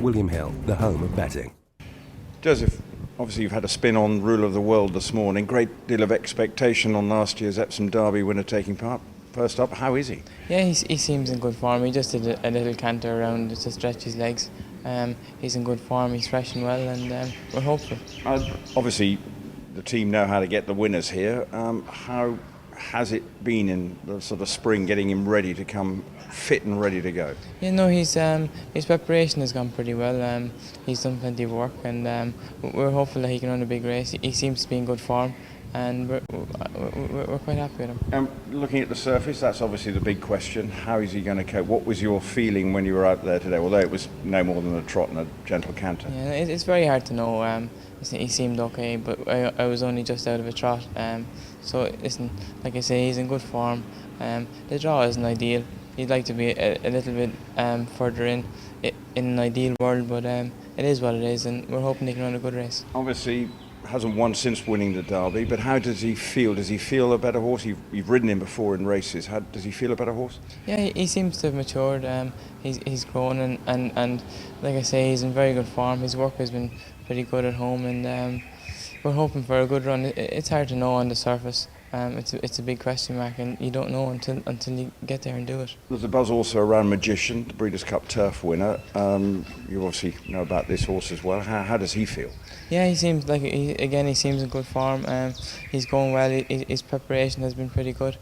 William Hill, the home of betting. Joseph, obviously you've had a spin on Rule of the World this morning. Great deal of expectation on last year's Epsom Derby winner taking part. First up, how is he? Yeah, he seems in good form. He just did a little canter around to stretch his legs. He's in good form, he's fresh and well, and we're hopeful. Obviously, the team know how to get the winners here. How has it been in the sort of spring, getting him ready to come fit and ready to go? Yeah, no, his preparation has gone pretty well. He's done plenty of work, and we're hopeful that he can run a big race. He seems to be in good form, and we're quite happy with him. Looking at the surface, that's obviously the big question. How is he going to cope? What was your feeling when you were out there today? Although it was no more than a trot and a gentle canter. Yeah, it's very hard to know. He seemed okay, but I was only just out of a trot. So listen, like I say, he's in good form. The draw isn't ideal. He'd like to be a little bit further in an ideal world, but it is what it is, and we're hoping he can run a good race. Obviously, hasn't won since winning the Derby, but how does he feel? Does he feel a better horse? You've ridden him before in races. How does he feel a better horse? Yeah, he seems to have matured. He's grown, and like I say, he's in very good form. His work has been pretty good at home, and we're hoping for a good run. It's hard to know on the surface. It's a big question mark, and you don't know until you get there and do it. There's a buzz also around Magician, the Breeders' Cup Turf winner. You obviously know about this horse as well. How does he feel? Yeah, he seems like he seems in good form. He's going well. His preparation has been pretty good.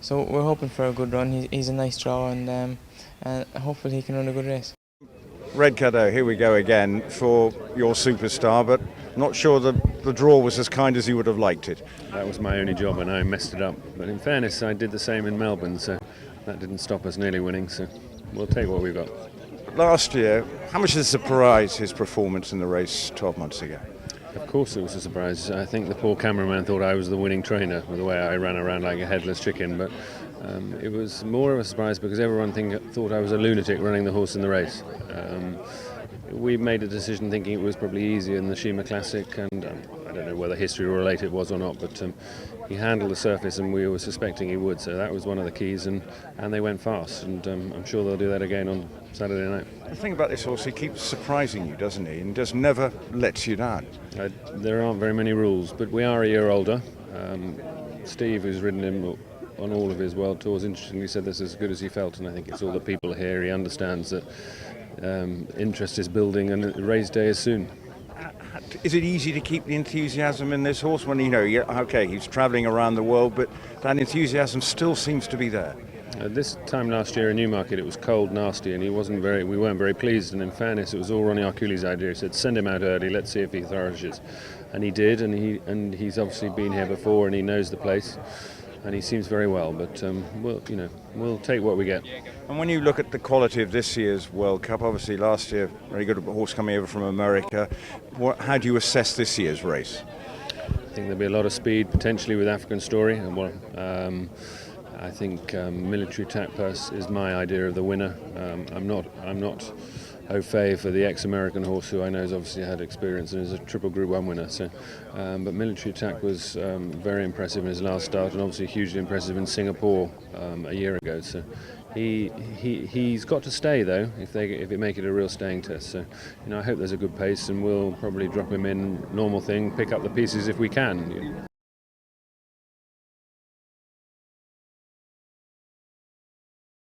So we're hoping for a good run. He's a nice draw, and hopefully he can run a good race. Red Cadeau, here we go again for your superstar, but not sure the draw was as kind as you would have liked it. That was my only job and I messed it up. But in fairness, I did the same in Melbourne, so that didn't stop us nearly winning, so we'll take what we've got. Last year, how much did it surprise his performance in the race 12 months ago? Of course it was a surprise. I think the poor cameraman thought I was the winning trainer with the way I ran around like a headless chicken, but it was more of a surprise because everyone thought I was a lunatic running the horse in the race. We made a decision thinking it was probably easier in the Shima Classic, and I don't know whether history will relate it was or not, but he handled the surface and we were suspecting he would, so that was one of the keys, and they went fast, and I'm sure they'll do that again on Saturday night. The thing about this horse, he keeps surprising you, doesn't he, and just never lets you down. There aren't very many rules, but we are a year older. Steve, who's ridden him on all of his world tours, interestingly said this as good as he felt, and I think it's all the people here. He understands that interest is building and race day is soon. Is it easy to keep the enthusiasm in this horse when he's travelling around the world, but that enthusiasm still seems to be there? This time last year in Newmarket it was cold, nasty, and we weren't very pleased, and in fairness it was all Ronnie Arculi's idea. He said send him out early, let's see if he flourishes, and he did, and he's obviously been here before and he knows the place. And he seems very well, but we'll take what we get. And when you look at the quality of this year's World Cup, obviously last year, very good horse coming over from America. How do you assess this year's race? I think there'll be a lot of speed, potentially with African Story. I think Military Attack Purse is my idea of the winner. I'm not au fait for the ex-American horse, who I know has obviously had experience and is a triple Group 1 winner. So, but Military Attack was very impressive in his last start, and obviously hugely impressive in Singapore a year ago. So he's got to stay though if they make it a real staying test. So I hope there's a good pace, and we'll probably drop him in normal thing, pick up the pieces if we can.